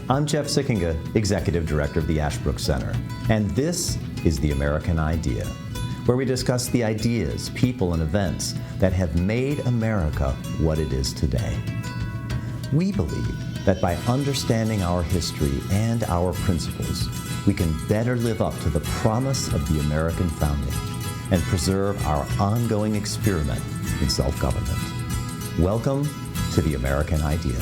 I'm Jeff Sikkenga, Executive Director of the Ashbrook Center, and this is The American Idea, where we discuss the ideas, people, and events that have made America what it is today. We believe that by understanding our history and our principles, we can better live up to the promise of the American founding and preserve our ongoing experiment in self-government. Welcome to The American Idea.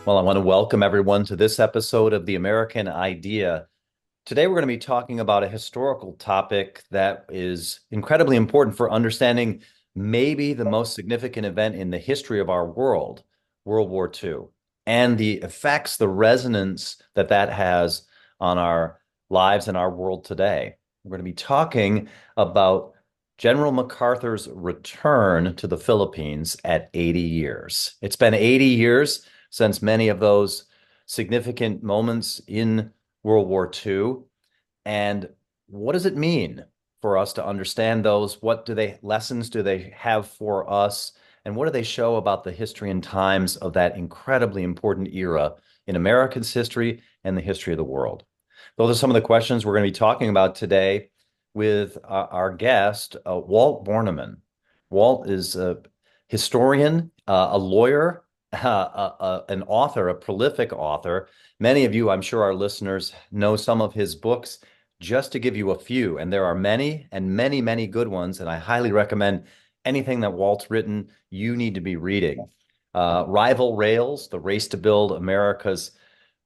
Well, I want to welcome everyone to this episode of The American Idea. Today, we're going to be talking about a historical topic that is incredibly important for understanding maybe the most significant event in the history of our world, World War II, and the effects, the resonance that that has on our lives and our world today. We're going to be talking about General MacArthur's return to the Philippines at 80 years. It's been 80 years since many of those significant moments in World War II. And what does it mean for us to understand those? What lessons do they have for us? And what do they show about the history and times of that incredibly important era in America's history and the history of the world? Those are some of the questions we're going to be talking about today with our guest, Walt Borneman. Walt is a historian, a lawyer, an author, a prolific author. Many of you, I'm sure our listeners, know some of his books. Just to give you a few, and there are many and many, many good ones, and I highly recommend anything that Walt's written, you need to be reading. Rival Rails, The Race to Build America's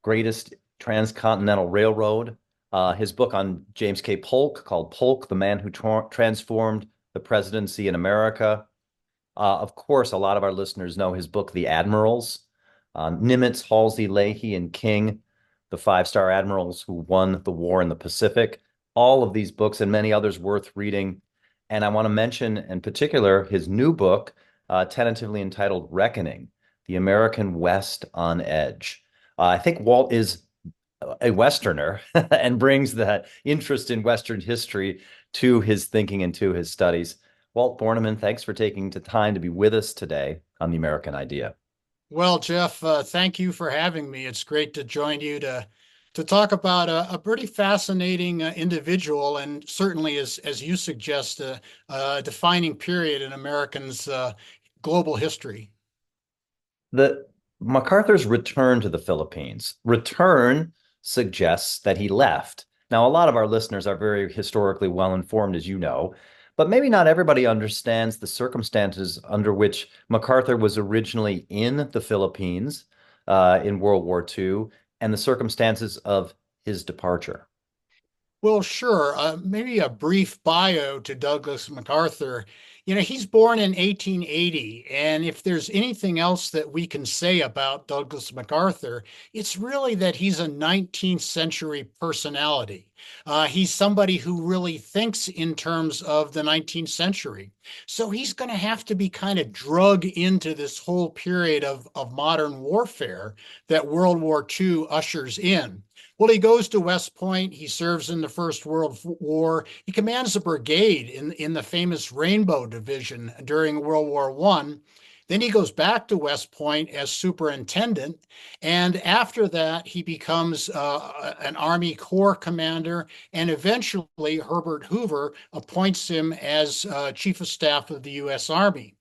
Greatest Transcontinental Railroad. His book on James K. Polk called Polk, the Man Who Transformed the Presidency in America. Of course, a lot of our listeners know his book, The Admirals. Nimitz, Halsey, Leahy, and King, the five-star admirals who won the war in the Pacific. All of these books and many others worth reading. And I want to mention in particular his new book, tentatively entitled Reckoning, The American West on Edge. I think Walt is a Westerner and brings that interest in Western history to his thinking and to his studies. Walt Borneman, thanks for taking the time to be with us today on The American Idea. Well, Jeff, thank you for having me. It's great to join you to talk about a pretty fascinating individual, and certainly, as you suggest, a defining period in Americans' global history. The MacArthur's return to the Philippines. Return suggests that he left. Now, a lot of our listeners are very historically well informed, as you know, but maybe not everybody understands the circumstances under which MacArthur was originally in the Philippines in World War II and the circumstances of his departure. Well, sure. Maybe a brief bio to Douglas MacArthur. He's born in 1880, and if there's anything else that we can say about Douglas MacArthur, it's really that he's a 19th century personality. He's somebody who really thinks in terms of the 19th century. So he's going to have to be kind of drug into this whole period of modern warfare that World War II ushers in. Well, he goes to West Point. He serves in the First World War. He commands a brigade in the famous Rainbow Division during World War I. Then he goes back to West Point as superintendent. And after that, he becomes an Army Corps commander. And eventually, Herbert Hoover appoints him as Chief of Staff of the U.S. Army.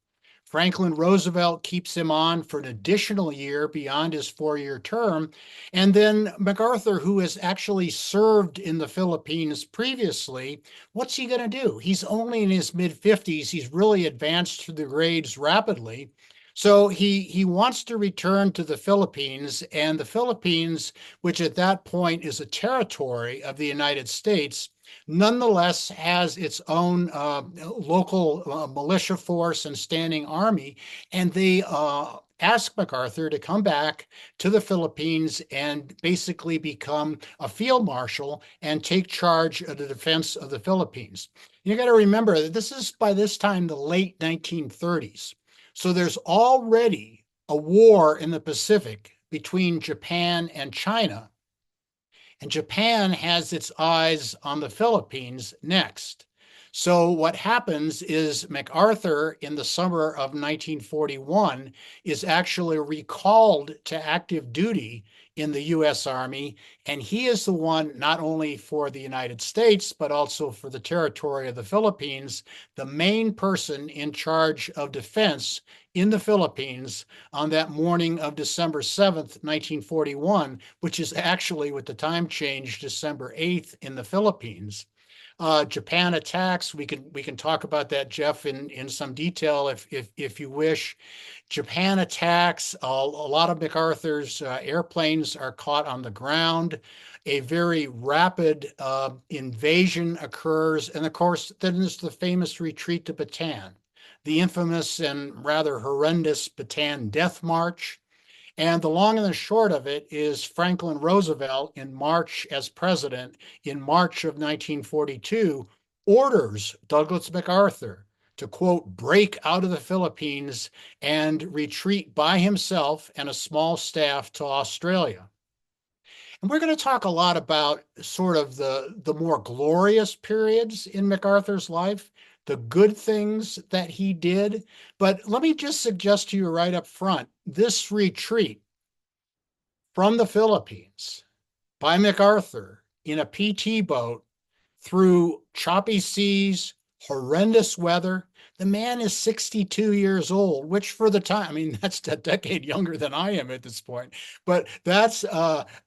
Franklin Roosevelt keeps him on for an additional year beyond his 4-year term. And then MacArthur, who has actually served in the Philippines previously, what's he going to do? He's only in his mid-50s. He's really advanced through the grades rapidly. So he wants to return to the Philippines, and the Philippines, which at that point is a territory of the United States, nonetheless has its own local militia force and standing army, and they asked MacArthur to come back to the Philippines and basically become a field marshal and take charge of the defense of the Philippines. You got to remember that this is by this time the late 1930s. So there's already a war in the Pacific between Japan and China. And Japan has its eyes on the Philippines next. So what happens is MacArthur in the summer of 1941 is actually recalled to active duty in the U.S. Army, and he is the one not only for the United States, but also for the territory of the Philippines, the main person in charge of defense in the Philippines on that morning of December 7th, 1941, which is actually with the time change December 8th in the Philippines. Japan attacks. We can talk about that, Jeff, in some detail if you wish. Japan attacks. A lot of MacArthur's airplanes are caught on the ground. A very rapid invasion occurs, and of course, then there's the famous retreat to Bataan, the infamous and rather horrendous Bataan Death March. And the long and the short of it is Franklin Roosevelt, in March as president, in March of 1942, orders Douglas MacArthur to, quote, break out of the Philippines and retreat by himself and a small staff to Australia. And we're going to talk a lot about sort of the more glorious periods in MacArthur's life, the good things that he did. But let me just suggest to you right up front, this retreat from the Philippines by MacArthur in a PT boat through choppy seas, horrendous weather. The man is 62 years old, which for the time, I mean, that's a decade younger than I am at this point, but that's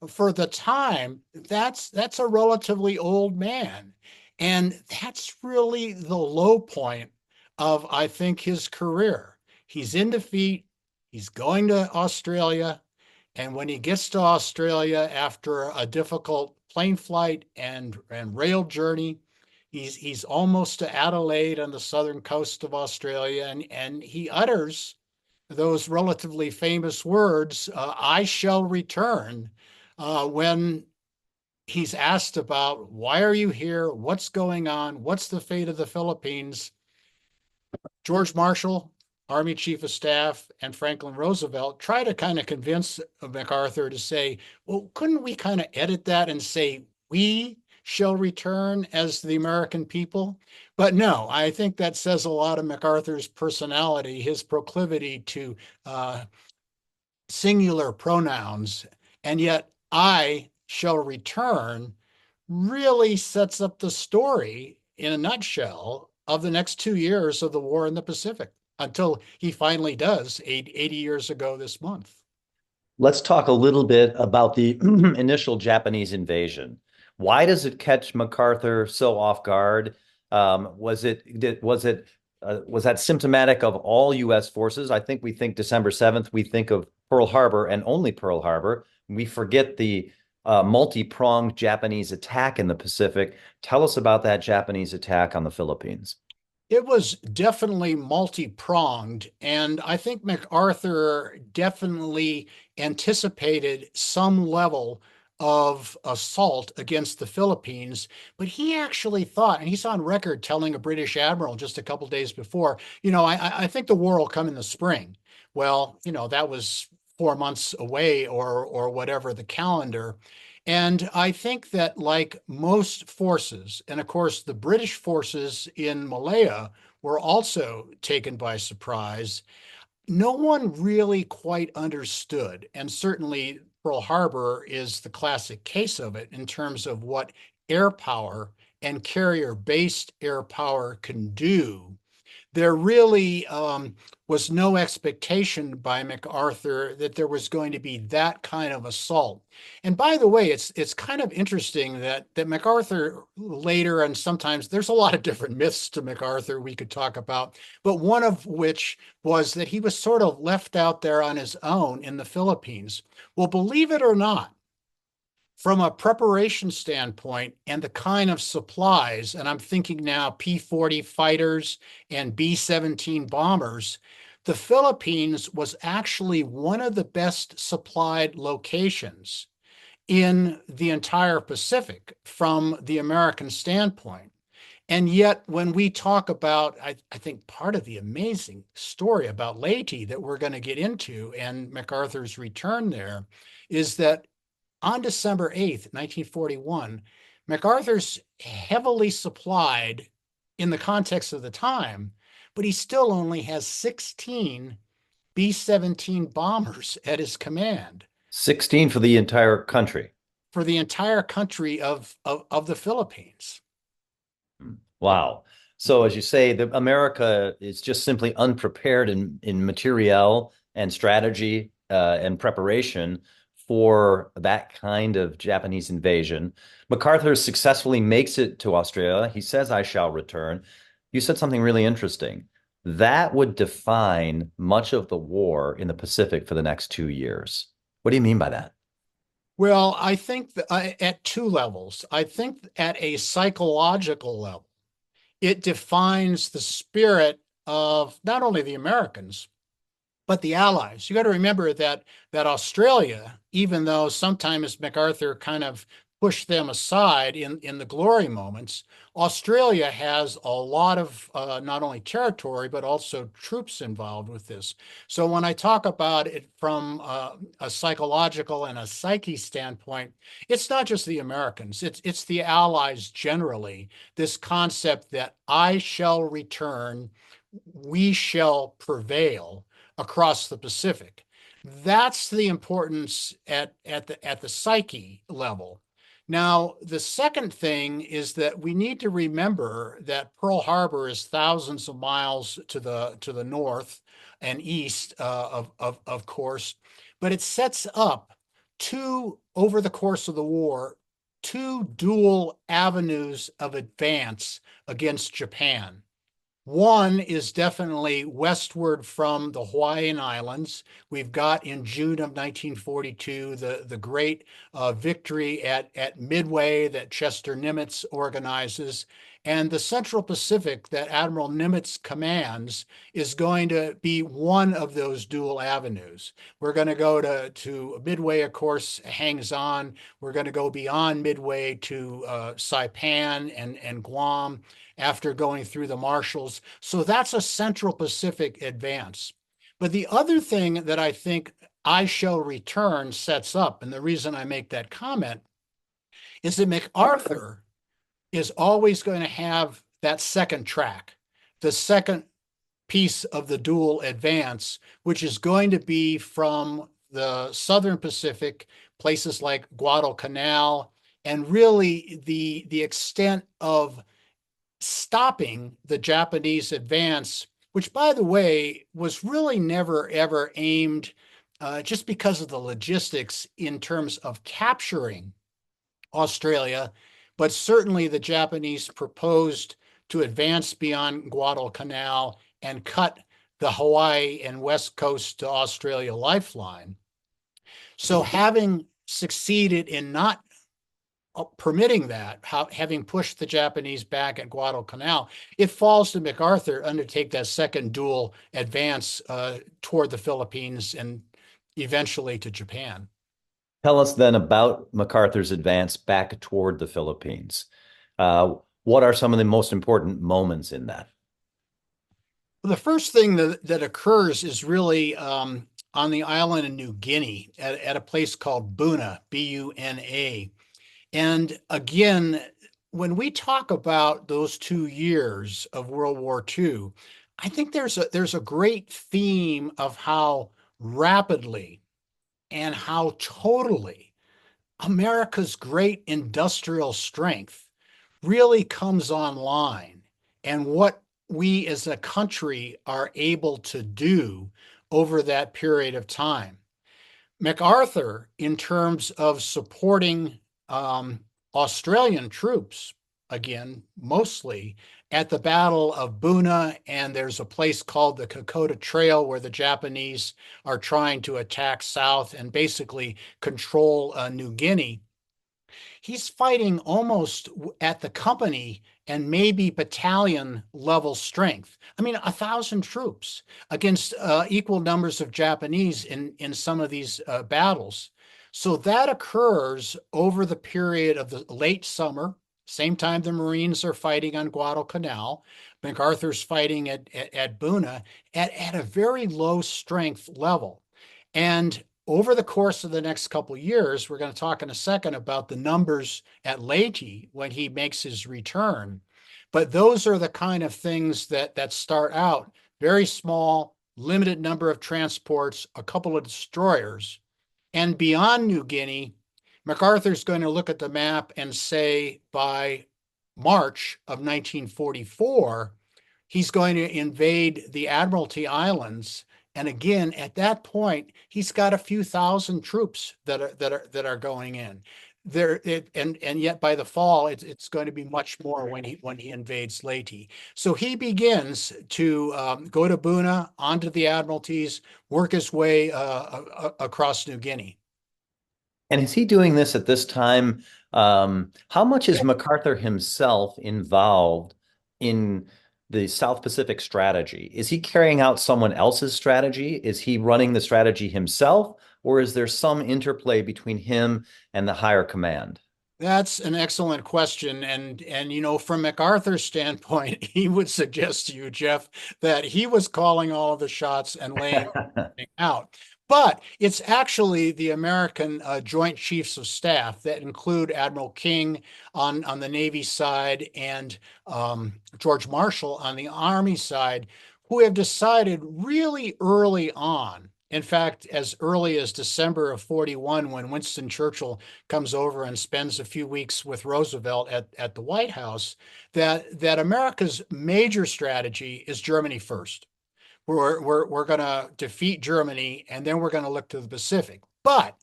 for the time, that's a relatively old man. And that's really the low point of, I think, his career. He's in defeat. He's going to Australia. And when he gets to Australia after a difficult plane flight and rail journey, he's almost to Adelaide on the southern coast of Australia, and he utters those relatively famous words, "I shall return," when he's asked about, why are you here? What's going on? What's the fate of the Philippines? George Marshall, Army Chief of Staff, and Franklin Roosevelt try to kind of convince MacArthur to say, well, couldn't we kind of edit that and say, we shall return as the American people? But no, I think that says a lot of MacArthur's personality, his proclivity to singular pronouns, and yet I shall return really sets up the story in a nutshell of the next 2 years of the war in the Pacific until he finally does 80 years ago this month. Let's talk a little bit about the initial Japanese invasion. Why does it catch MacArthur so off guard? Was that symptomatic of all U.S. forces? I think we think December 7th, we think of Pearl Harbor and only Pearl Harbor. We forget the multi-pronged Japanese attack in the Pacific. Tell us about that Japanese attack on the Philippines. It was definitely multi-pronged, and I think MacArthur definitely anticipated some level of assault against the Philippines, but he actually thought, and he's on record telling a British admiral just a couple days before, I think the war will come in the spring. Well, that was 4 months away or whatever the calendar. And I think that, like most forces, and of course, the British forces in Malaya were also taken by surprise, no one really quite understood. And certainly, Pearl Harbor is the classic case of it in terms of what air power and carrier based air power can do. There really was no expectation by MacArthur that there was going to be that kind of assault. And by the way, it's kind of interesting that MacArthur later, and sometimes there's a lot of different myths to MacArthur we could talk about, but one of which was that he was sort of left out there on his own in the Philippines. Well, believe it or not, from a preparation standpoint and the kind of supplies, and I'm thinking now P-40 fighters and B-17 bombers, the Philippines was actually one of the best supplied locations in the entire Pacific from the American standpoint. And yet, when we talk about, I think part of the amazing story about Leyte that we're going to get into and MacArthur's return there is that on December 8th, 1941, MacArthur's heavily supplied in the context of the time, but he still only has 16 B-17 bombers at his command 16 for the entire country. for the entire country of the Philippines. Wow. So as you say, America is just simply unprepared in materiel and strategy and preparation for that kind of Japanese invasion. MacArthur successfully makes it to Australia. He says, "I shall return." You said something really interesting. That would define much of the war in the Pacific for the next 2 years. What do you mean by that? Well, I think that, at two levels. I think at a psychological level, it defines the spirit of not only the Americans, but the Allies. You got to remember that Australia, even though sometimes MacArthur kind of pushed them aside in the glory moments, Australia has a lot of not only territory, but also troops involved with this. So when I talk about it from a psychological and a psyche standpoint, it's not just the Americans, it's the Allies generally. This concept that I shall return, we shall prevail across the Pacific. That's the importance at the psyche level. Now, the second thing is that we need to remember that Pearl Harbor is thousands of miles to the north and east, of course, but it sets up two over the course of the war, two dual avenues of advance against Japan. One is definitely westward from the Hawaiian Islands. We've got in June of 1942 the great victory at Midway that Chester Nimitz organizes. And the Central Pacific that Admiral Nimitz commands is going to be one of those dual avenues. We're going to go to Midway, of course, hangs on. We're going to go beyond Midway to Saipan and Guam after going through the Marshalls. So that's a Central Pacific advance. But the other thing that I think I Shall Return sets up, and the reason I make that comment, is that MacArthur is always going to have that second track, the second piece of the dual advance, which is going to be from the Southern Pacific, places like Guadalcanal, and really the extent of stopping the Japanese advance, which, by the way, was really never ever aimed just because of the logistics in terms of capturing Australia, but certainly the Japanese proposed to advance beyond Guadalcanal and cut the Hawaii and West Coast to Australia lifeline. So having succeeded in not permitting that, having pushed the Japanese back at Guadalcanal, it falls to MacArthur to undertake that second dual advance toward the Philippines and eventually to Japan. Tell us then about MacArthur's advance back toward the Philippines. What are some of the most important moments in that? Well, the first thing that occurs is really on the island of New Guinea at a place called Buna, Buna. And again, when we talk about those 2 years of World War II, I think there's a great theme of how rapidly and how totally America's great industrial strength really comes online and what we as a country are able to do over that period of time. MacArthur, in terms of supporting Australian troops, again, mostly at the Battle of Buna, and there's a place called the Kokoda Trail where the Japanese are trying to attack south and basically control New Guinea. He's fighting almost at the company and maybe battalion level strength. I mean, 1,000 troops against equal numbers of Japanese in some of these battles. So that occurs over the period of the late summer, same time the Marines are fighting on Guadalcanal. MacArthur's fighting at Buna at a very low strength level. And over the course of the next couple of years, we're going to talk in a second about the numbers at Leyte when he makes his return. But those are the kind of things that start out very small, limited number of transports, a couple of destroyers. And beyond New Guinea, MacArthur's going to look at the map and say by March of 1944, he's going to invade the Admiralty Islands. And again, at that point, he's got a few thousand troops that are going in there. And yet by the fall, it's going to be much more when he invades Leyte. So he begins to go to Buna, onto the Admiralties, work his way across New Guinea. And is he doing this at this time? How much is MacArthur himself involved in the South Pacific strategy? Is he carrying out someone else's strategy? Is he running the strategy himself? Or is there some interplay between him and the higher command? That's an excellent question. And from MacArthur's standpoint, he would suggest to you, Jeff, that he was calling all of the shots and laying out. But it's actually the American Joint Chiefs of Staff that include Admiral King on the Navy side and George Marshall on the Army side, who have decided really early on. In fact, as early as December of 41, when Winston Churchill comes over and spends a few weeks with Roosevelt at the White House, that America's major strategy is Germany first. We're going to defeat Germany, and then we're going to look to the Pacific. But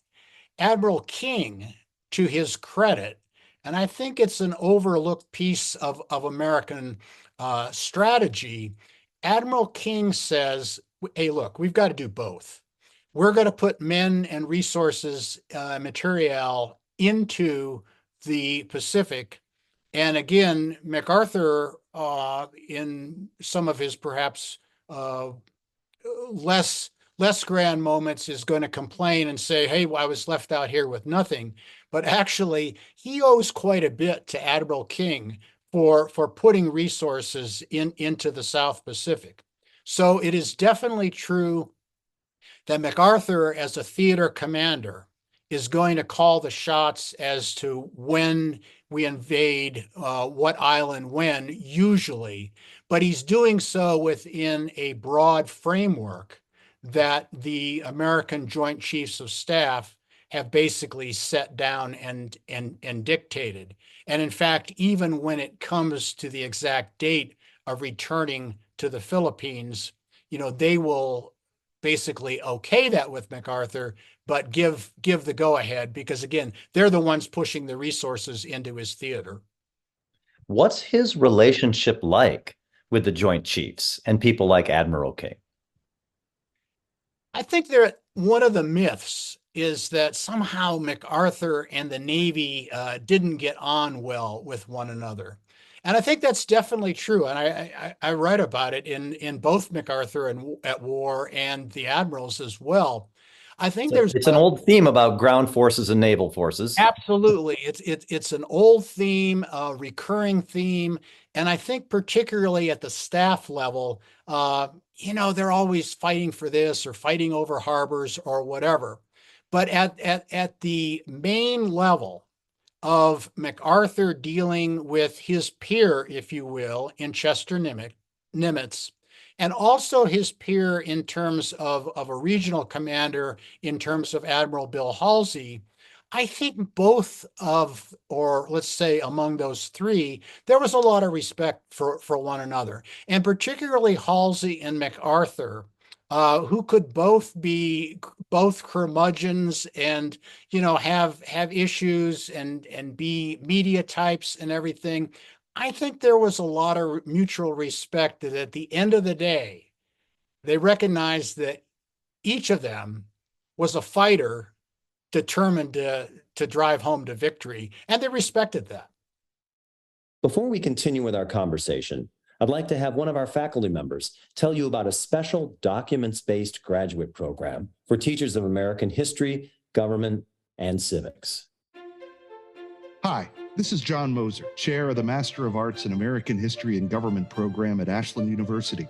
Admiral King, to his credit, and I think it's an overlooked piece of American strategy, Admiral King says, hey, look, we've got to do both. We're going to put men and resources, material into the Pacific. And again, MacArthur, in some of his perhaps less grand moments, is going to complain and say, hey, well, I was left out here with nothing. But actually, he owes quite a bit to Admiral King for putting resources into the South Pacific. So it is definitely true that MacArthur, as a theater commander, is going to call the shots as to when we invade what island when, usually, but he's doing so within a broad framework that the American Joint Chiefs of Staff have basically set down and dictated. And in fact, even when it comes to the exact date of returning to the Philippines, they will basically okay that with MacArthur, but give the go-ahead because, again, they're the ones pushing the resources into his theater. What's his relationship like with the Joint Chiefs and people like Admiral King? I think one of the myths is that somehow MacArthur and the Navy didn't get on well with one another. And I think that's definitely true. And I write about it in both MacArthur and at War and the admirals as well. I think there's It's an old theme about ground forces and naval forces. absolutely it's an old theme, a recurring theme, and I think particularly at the staff level, they're always fighting for this or fighting over harbors or whatever. But at the main level of MacArthur dealing with his peer, if you will, in Chester Nimitz, and also his peer in terms of a regional commander, in terms of Admiral Bill Halsey, I think both of, or let's say among those three, there was a lot of respect for one another, and particularly Halsey and MacArthur, who could both be both curmudgeons and have issues and be media types and everything. I think there was a lot of mutual respect that at the end of the day, they recognized that each of them was a fighter determined to drive home to victory, and they respected that. Before we continue with our conversation, I'd like to have one of our faculty members tell you about a special documents-based graduate program for teachers of American history, government, and civics. Hi, this is John Moser, Chair of the Master of Arts in American History and Government program at Ashland University.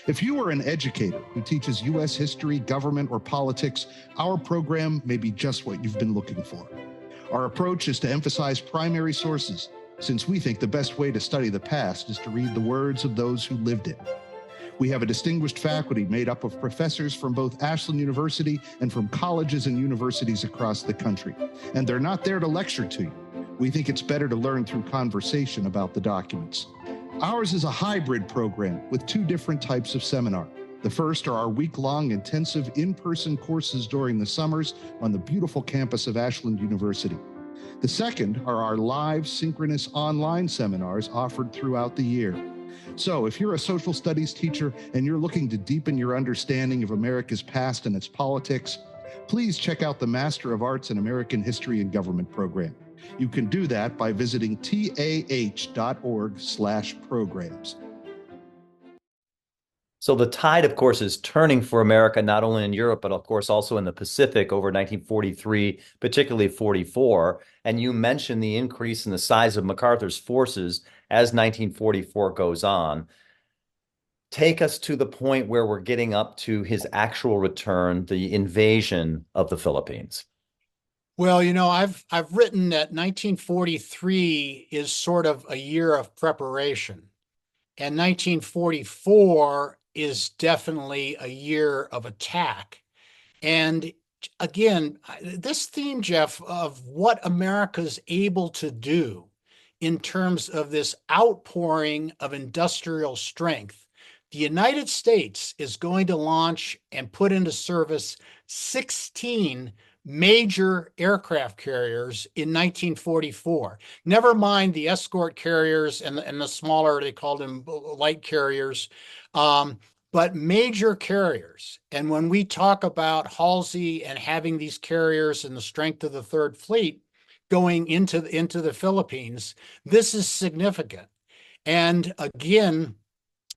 If you are an educator who teaches U.S. history, government, or politics, our program may be just what you've been looking for. Our approach is to emphasize primary sources, since we think the best way to study the past is to read the words of those who lived it. We have a distinguished faculty made up of professors from both Ashland University and from colleges and universities across the country. And they're not there to lecture to you. We think it's better to learn through conversation about the documents. Ours is a hybrid program with two different types of seminar. The first are our week-long intensive in-person courses during the summers on the beautiful campus of Ashland University. The second are our live synchronous online seminars offered throughout the year. So if you're a social studies teacher and you're looking to deepen your understanding of America's past and its politics, please check out the Master of Arts in American History and Government program. You can do that by visiting tah.org/programs. So the tide, of course, is turning for America, not only in Europe, but of course also in the Pacific over 1943, particularly 44. And you mentioned the increase in the size of MacArthur's forces as 1944 goes on. Take us to the point where we're getting up to his actual return, the invasion of the Philippines. Well, I've written that 1943 is sort of a year of preparation, and 1944 is definitely a year of attack. And again, this theme, Jeff, of what America's able to do in terms of this outpouring of industrial strength. The United States is going to launch and put into service 16 major aircraft carriers in 1944. Never mind the escort carriers and the smaller, they called them light carriers, but major carriers. And when we talk about Halsey and having these carriers and the strength of the Third Fleet going into the Philippines, this is significant. And again,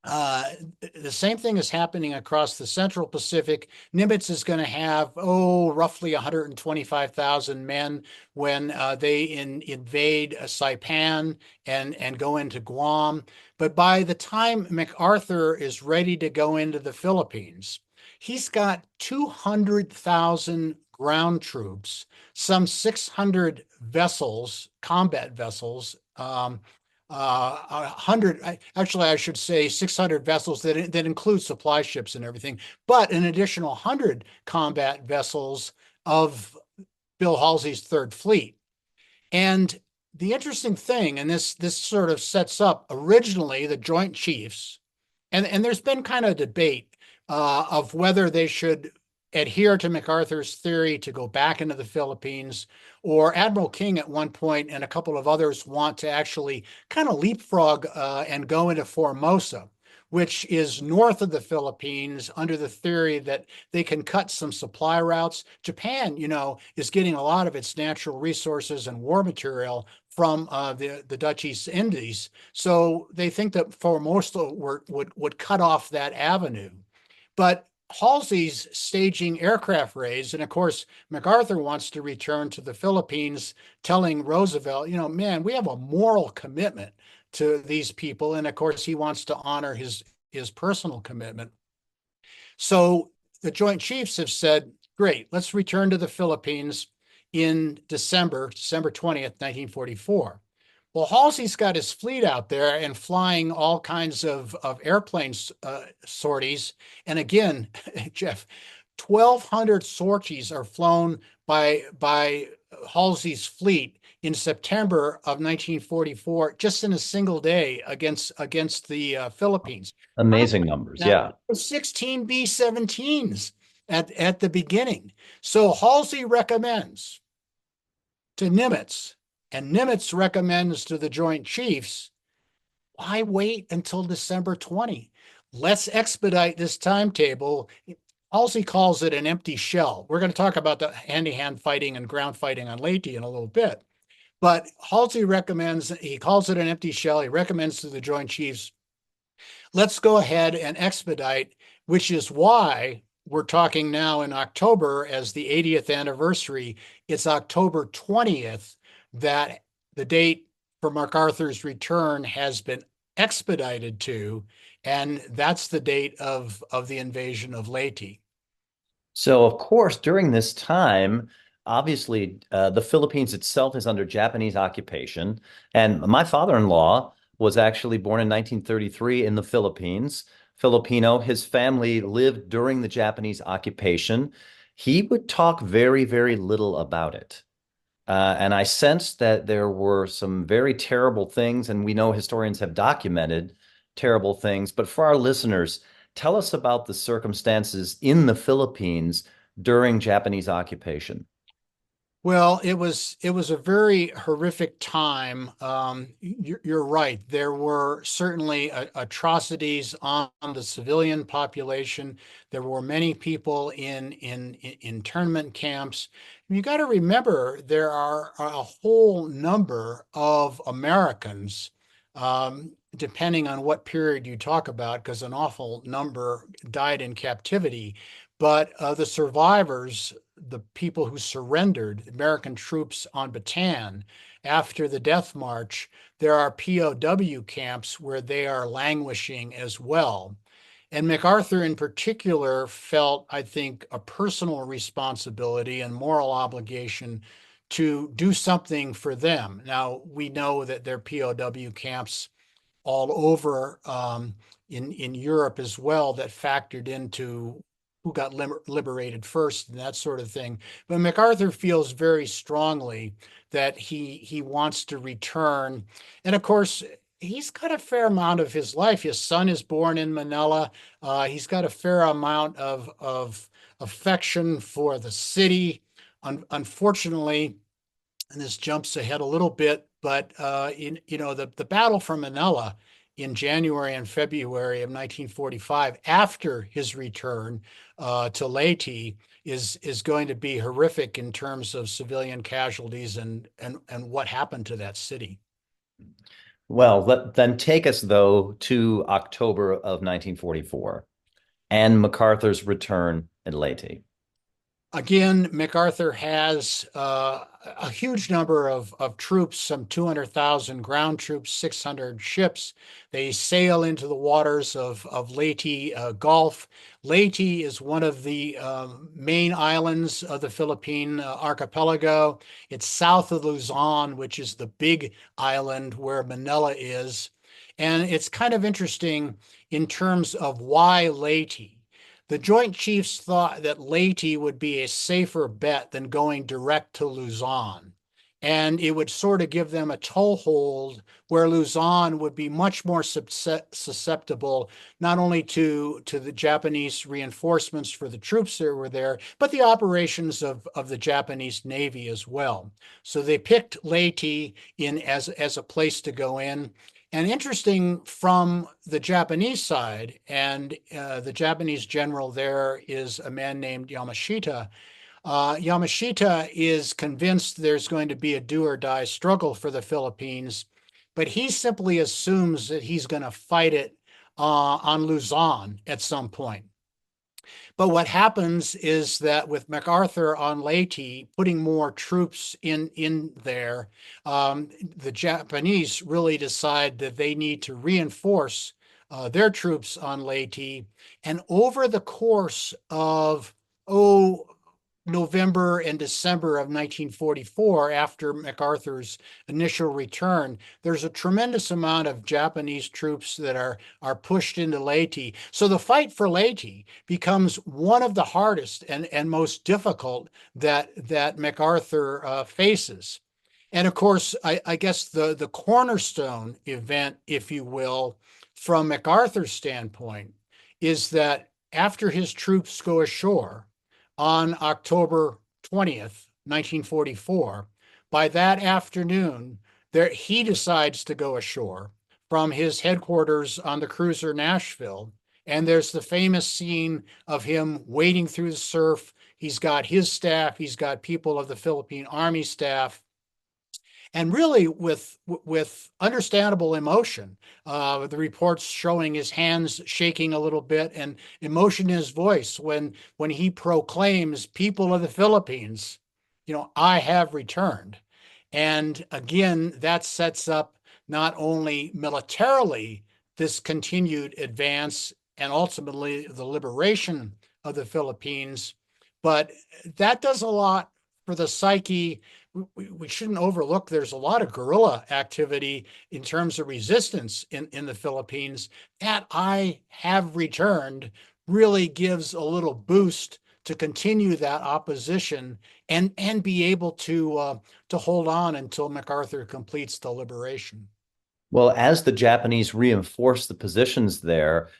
the same thing is happening across the Central Pacific. Nimitz is going to have, roughly 125,000 men when they invade Saipan and go into Guam. But by the time MacArthur is ready to go into the Philippines, he's got 200,000 ground troops, some 600 vessels, combat vessels, 100, actually, I should say 600 vessels that include supply ships and everything, but an additional 100 combat vessels of Bill Halsey's Third Fleet. And the interesting thing, and this sort of sets up originally the Joint Chiefs, and there's been kind of debate of whether they should adhere to MacArthur's theory to go back into the Philippines, or Admiral King at one point and a couple of others want to actually kind of leapfrog and go into Formosa, which is north of the Philippines, under the theory that they can cut some supply routes. Japan, is getting a lot of its natural resources and war material from the Dutch East Indies. So they think that Formosa would cut off that avenue. But Halsey's staging aircraft raids, and of course, MacArthur wants to return to the Philippines, telling Roosevelt, man, we have a moral commitment to these people. And of course, he wants to honor his personal commitment. So the Joint Chiefs have said, great, let's return to the Philippines in December 20th, 1944. Well, Halsey's got his fleet out there and flying all kinds of airplane sorties. And again, Jeff, 1,200 sorties are flown by Halsey's fleet in September of 1944, just in a single day against the Philippines. Amazing numbers, yeah. 16 B-17s at the beginning. So Halsey recommends to Nimitz, and Nimitz recommends to the Joint Chiefs, why wait until December 20? Let's expedite this timetable. Halsey calls it an empty shell. We're going to talk about the hand-to-hand fighting and ground fighting on Leyte in a little bit. But Halsey he calls it an empty shell. He recommends to the Joint Chiefs, let's go ahead and expedite, which is why we're talking now in October as the 80th anniversary. It's October 20th that the date for MacArthur's return has been expedited to, and that's the date of the invasion of Leyte. So, of course, during this time, obviously, the Philippines itself is under Japanese occupation. And my father-in-law was actually born in 1933 in the Philippines, Filipino. His family lived during the Japanese occupation. He would talk very, very little about it. And I sensed that there were some very terrible things, and we know historians have documented terrible things. But for our listeners, tell us about the circumstances in the Philippines during Japanese occupation. Well, it was a very horrific time. You're right. There were certainly atrocities on the civilian population. There were many people in internment camps. You got to remember there are a whole number of Americans, depending on what period you talk about, because an awful number died in captivity. But the survivors, the people who surrendered, American troops on Bataan after the Death March, there are POW camps where they are languishing as well. And MacArthur, in particular, felt, I think, a personal responsibility and moral obligation to do something for them. Now, we know that there are POW camps all over in Europe as well that factored into who got liberated first and that sort of thing. But MacArthur feels very strongly that he wants to return. And of course, he's got a fair amount of his life. His son is born in Manila. He's got a fair amount of affection for the city. Unfortunately, and this jumps ahead a little bit, but the battle for Manila in January and February of 1945, after his return to Leyte, is going to be horrific in terms of civilian casualties and what happened to that city. Well, then take us, though, to October of 1944 and MacArthur's return in Leyte. Again, MacArthur has a huge number of troops, some 200,000 ground troops, 600 ships. They sail into the waters of Leyte Gulf. Leyte is one of the main islands of the Philippine archipelago. It's south of Luzon, which is the big island where Manila is. And it's kind of interesting in terms of why Leyte. The Joint Chiefs thought that Leyte would be a safer bet than going direct to Luzon. And it would sort of give them a toehold where Luzon would be much more susceptible, not only to the Japanese reinforcements for the troops that were there, but the operations of the Japanese Navy as well. So they picked Leyte in as a place to go in. And interesting from the Japanese side, and the Japanese general there is a man named Yamashita. Yamashita is convinced there's going to be a do or die struggle for the Philippines, but he simply assumes that he's going to fight it on Luzon at some point. But what happens is that with MacArthur on Leyte, putting more troops in there, the Japanese really decide that they need to reinforce their troops on Leyte. And over the course of, November and December of 1944, after MacArthur's initial return, there's a tremendous amount of Japanese troops that are pushed into Leyte. So the fight for Leyte becomes one of the hardest and most difficult that MacArthur faces. And of course, I guess the cornerstone event, if you will, from MacArthur's standpoint, is that after his troops go ashore on October 20th, 1944. By that afternoon, he decides to go ashore from his headquarters on the cruiser Nashville. And there's the famous scene of him wading through the surf. He's got his staff, he's got people of the Philippine Army staff, and really with understandable emotion. The reports showing his hands shaking a little bit and emotion in his voice when he proclaims, "People of the Philippines, I have returned." And again, that sets up not only militarily this continued advance and ultimately the liberation of the Philippines, but that does a lot for the psyche, we shouldn't overlook there's a lot of guerrilla activity in terms of resistance in the Philippines. That I have returned really gives a little boost to continue that opposition and be able to hold on until MacArthur completes the liberation. Well, as the Japanese reinforce the positions there,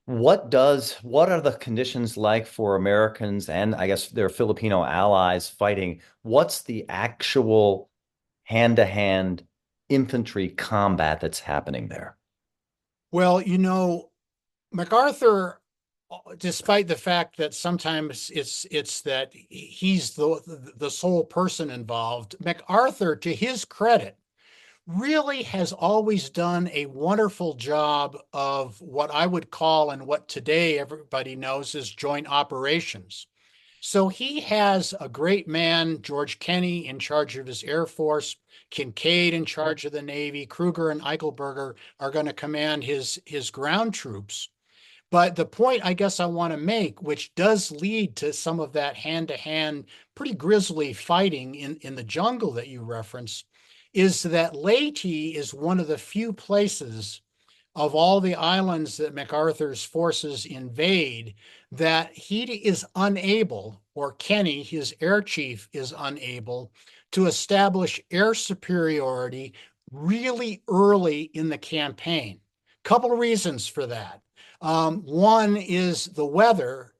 what are the conditions like for Americans and I guess their Filipino allies fighting? What's the actual hand-to-hand infantry combat that's happening there? Well, MacArthur, despite the fact that sometimes it's that he's the sole person involved, MacArthur, to his credit, really has always done a wonderful job of what I would call, and what today everybody knows as, joint operations. So he has a great man, George Kenney, in charge of his Air Force, Kincaid in charge of the Navy, Kruger and Eichelberger are going to command his ground troops. But the point I guess I want to make, which does lead to some of that hand-to-hand, pretty grisly fighting in the jungle that you reference, is that Leyte is one of the few places of all the islands that MacArthur's forces invade that he is unable, or Kenney, his air chief, is unable to establish air superiority really early in the campaign. Couple of reasons for that. One is the weather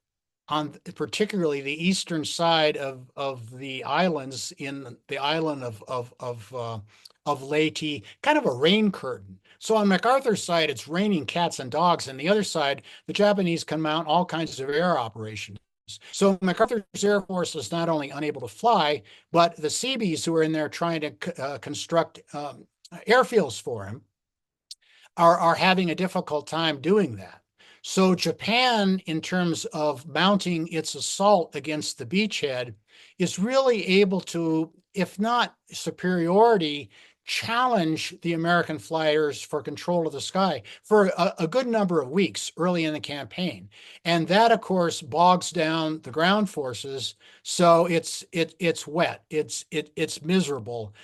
on particularly the eastern side of the islands, in the island of Leyte, kind of a rain curtain. So on MacArthur's side, it's raining cats and dogs, and the other side, the Japanese can mount all kinds of air operations. So MacArthur's Air Force is not only unable to fly, but the Seabees who are in there trying to construct airfields for him are having a difficult time doing that. So Japan, in terms of mounting its assault against the beachhead, is really able to, if not superiority, challenge the American fighters for control of the sky for a good number of weeks early in the campaign. And that, of course, bogs down the ground forces. So it's wet. It's miserable.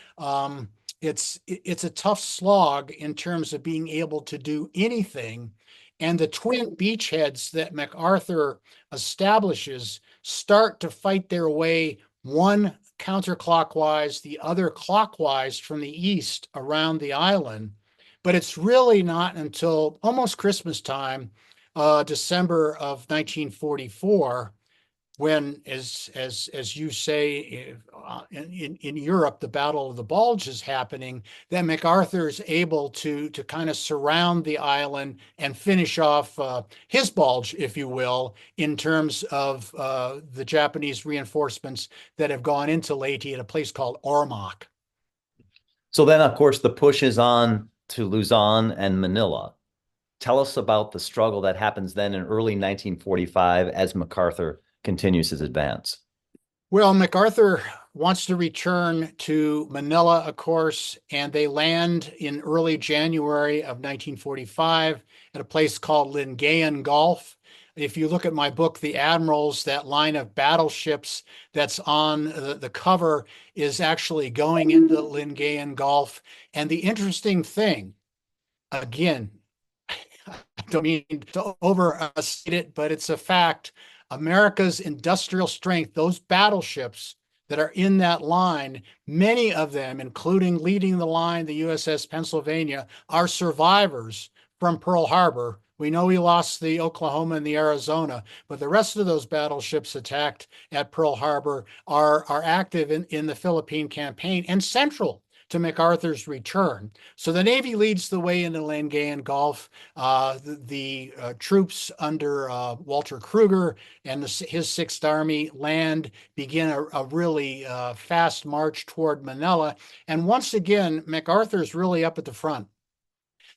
It's a tough slog in terms of being able to do anything. And the twin beachheads that MacArthur establishes start to fight their way, one counterclockwise, the other clockwise from the east around the island. But it's really not until almost Christmas time, December of 1944, when, as you say, in Europe, the Battle of the Bulge is happening, that MacArthur is able to kind of surround the island and finish off his bulge, if you will, in terms of the Japanese reinforcements that have gone into Leyte at a place called Ormoc. So then, of course, the push is on to Luzon and Manila. Tell us about the struggle that happens then in early 1945 as MacArthur continues his advance. Well, MacArthur wants to return to Manila, of course, and they land in early January of 1945 at a place called Lingayen Gulf. If you look at my book, The Admirals, that line of battleships that's on the cover is actually going into Lingayen Gulf. And the interesting thing, again, I don't mean to overstate it, but it's a fact. America's industrial strength, those battleships that are in that line, many of them, including leading the line, the USS Pennsylvania, are survivors from Pearl Harbor. We know we lost the Oklahoma and the Arizona, but the rest of those battleships attacked at Pearl Harbor are active in the Philippine campaign and central to MacArthur's return. So the Navy leads the way into Lingayen Gulf. The troops under Walter Kruger and his Sixth Army land, begin a really fast march toward Manila. And once again, MacArthur's really up at the front,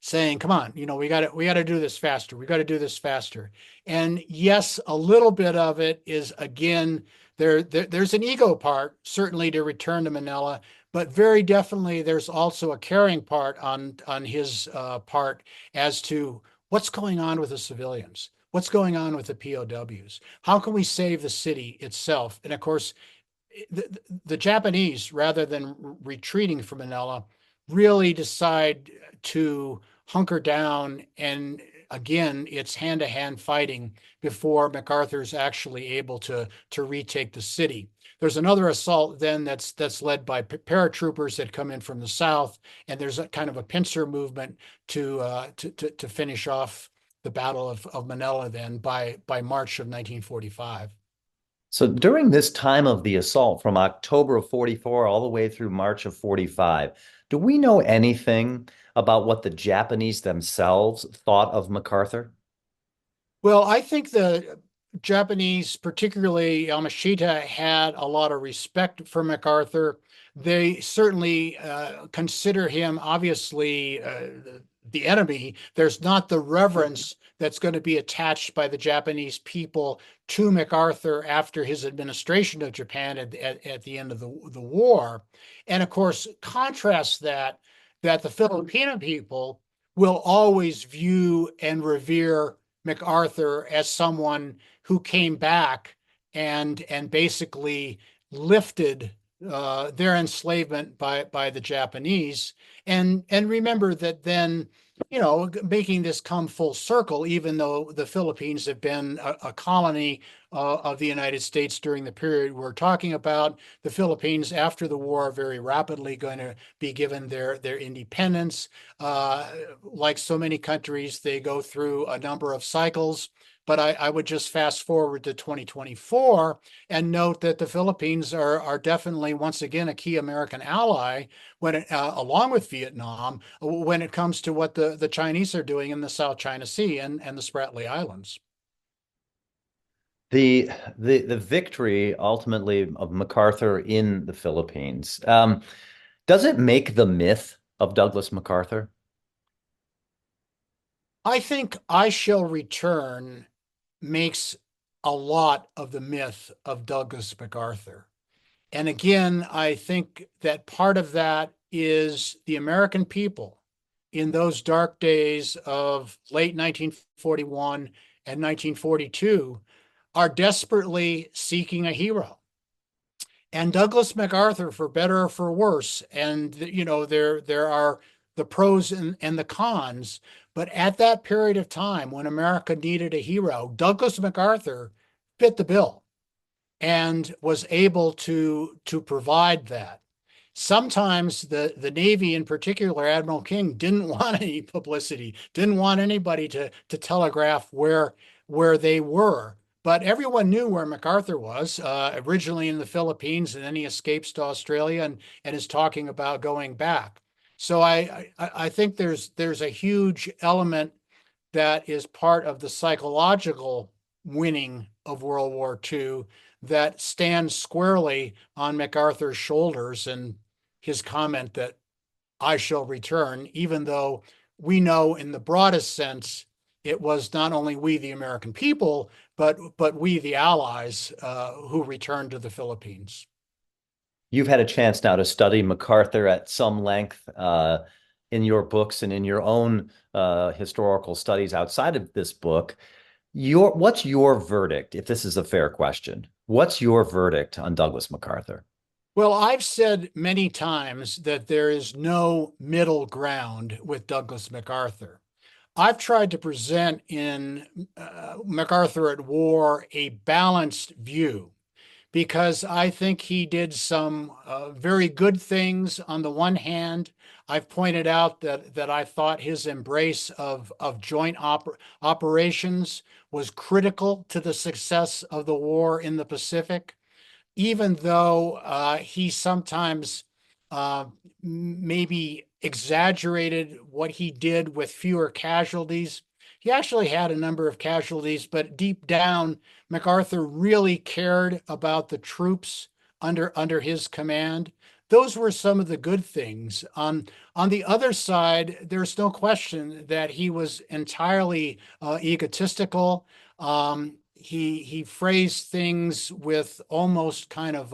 saying, come on, we got to do this faster. We got to do this faster. And yes, a little bit of it is, again, there's an ego part, certainly, to return to Manila, but very definitely there's also a caring part on his part as to what's going on with the civilians, what's going on with the POWs, how can we save the city itself. And of course, the Japanese, rather than retreating from Manila, really decide to hunker down, and again, it's hand-to-hand fighting before MacArthur's actually able to retake the city. There's another assault then that's led by paratroopers that come in from the south, and there's a kind of a pincer movement to finish off the Battle of Manila then by March of 1945. So during this time of the assault from October of 44 all the way through March of 45, do we know anything about what the Japanese themselves thought of MacArthur? Well, I think the Japanese, particularly Yamashita, had a lot of respect for MacArthur. They certainly consider him, obviously, the enemy. There's not the reverence that's going to be attached by the Japanese people to MacArthur after his administration of Japan at the end of the war. And of course, contrast that the Filipino people will always view and revere MacArthur as someone who came back and basically lifted their enslavement by the Japanese. And remember that then, making this come full circle, even though the Philippines have been a colony of the United States during the period we're talking about, the Philippines after the war are very rapidly going to be given their independence. Like so many countries, they go through a number of cycles. But I would just fast forward to 2024 and note that the Philippines are definitely, once again, a key American ally along with Vietnam, when it comes to what the Chinese are doing in the South China Sea and the Spratly Islands. The victory ultimately of MacArthur in the Philippines, does it make the myth of Douglas MacArthur? I think I Shall Return makes a lot of the myth of Douglas MacArthur. And again, I think that part of that is the American people in those dark days of late 1941 and 1942 are desperately seeking a hero. And Douglas MacArthur, for better or for worse, and there are the pros and the cons, but at that period of time when America needed a hero, Douglas MacArthur fit the bill and was able to provide that. Sometimes the Navy, in particular, Admiral King, didn't want any publicity, didn't want anybody to telegraph where they were. But everyone knew where MacArthur was, originally in the Philippines, and then he escapes to Australia and is talking about going back. So I think there's a huge element that is part of the psychological winning of World War II that stands squarely on MacArthur's shoulders, and his comment that I shall return, even though we know in the broadest sense it was not only we, the American people, but we, the Allies, who returned to the Philippines. You've had a chance now to study MacArthur at some length in your books and in your own historical studies outside of this book. What's your verdict, if this is a fair question? What's your verdict on Douglas MacArthur? Well, I've said many times that there is no middle ground with Douglas MacArthur. I've tried to present in MacArthur at War a balanced view, because I think he did some very good things. On the one hand, I've pointed out that I thought his embrace of joint operations was critical to the success of the war in the Pacific, even though he sometimes maybe exaggerated what he did with fewer casualties. He actually had a number of casualties, but deep down, MacArthur really cared about the troops under his command. Those were some of the good things. On the other side, there's no question that he was entirely egotistical. He phrased things with almost kind of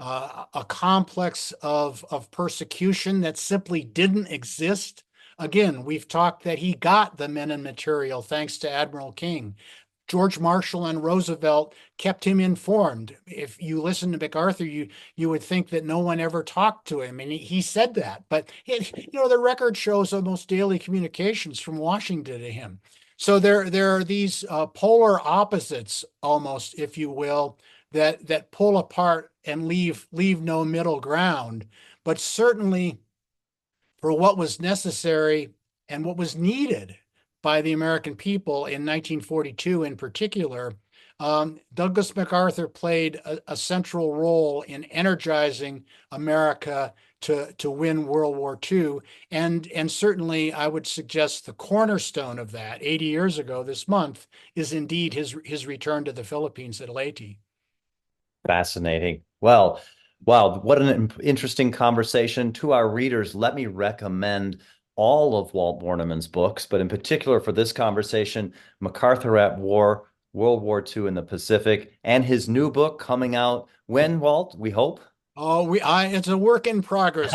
a complex of persecution that simply didn't exist. Again, we've talked that he got the men and material thanks to Admiral King. George Marshall and Roosevelt kept him informed. If you listen to MacArthur, you would think that no one ever talked to him, and he said that. But the record shows almost daily communications from Washington to him. So there are these polar opposites, almost, if you will, that pull apart and leave no middle ground. But certainly, for what was necessary and what was needed by the American people in 1942 in particular, Douglas MacArthur played a central role in energizing America to win World War II. And certainly I would suggest the cornerstone of that 80 years ago this month is indeed his return to the Philippines at Leyte. Fascinating. Well, wow, what an interesting conversation. To our readers, let me recommend all of Walt Borneman's books, but in particular for this conversation, MacArthur at War, World War II in the Pacific, and his new book coming out when, Walt, we hope? Oh, it's a work in progress.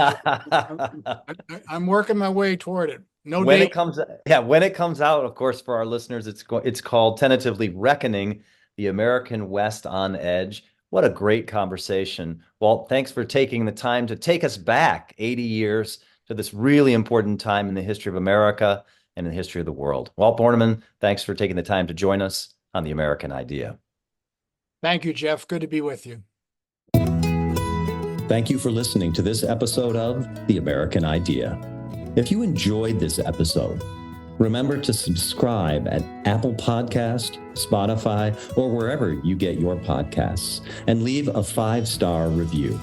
I'm working my way toward it. When it comes out, of course, for our listeners, it's called tentatively Reckoning: The American West on Edge. What a great conversation. Walt, thanks for taking the time to take us back 80 years to this really important time in the history of America and in the history of the world. Walt Borneman, thanks for taking the time to join us on The American Idea. Thank you, Jeff. Good to be with you. Thank you for listening to this episode of The American Idea. If you enjoyed this episode, remember to subscribe at Apple Podcast, Spotify, or wherever you get your podcasts, and leave a 5-star review.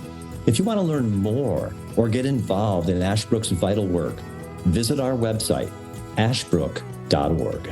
If you want to learn more or get involved in Ashbrook's vital work, visit our website, ashbrook.org.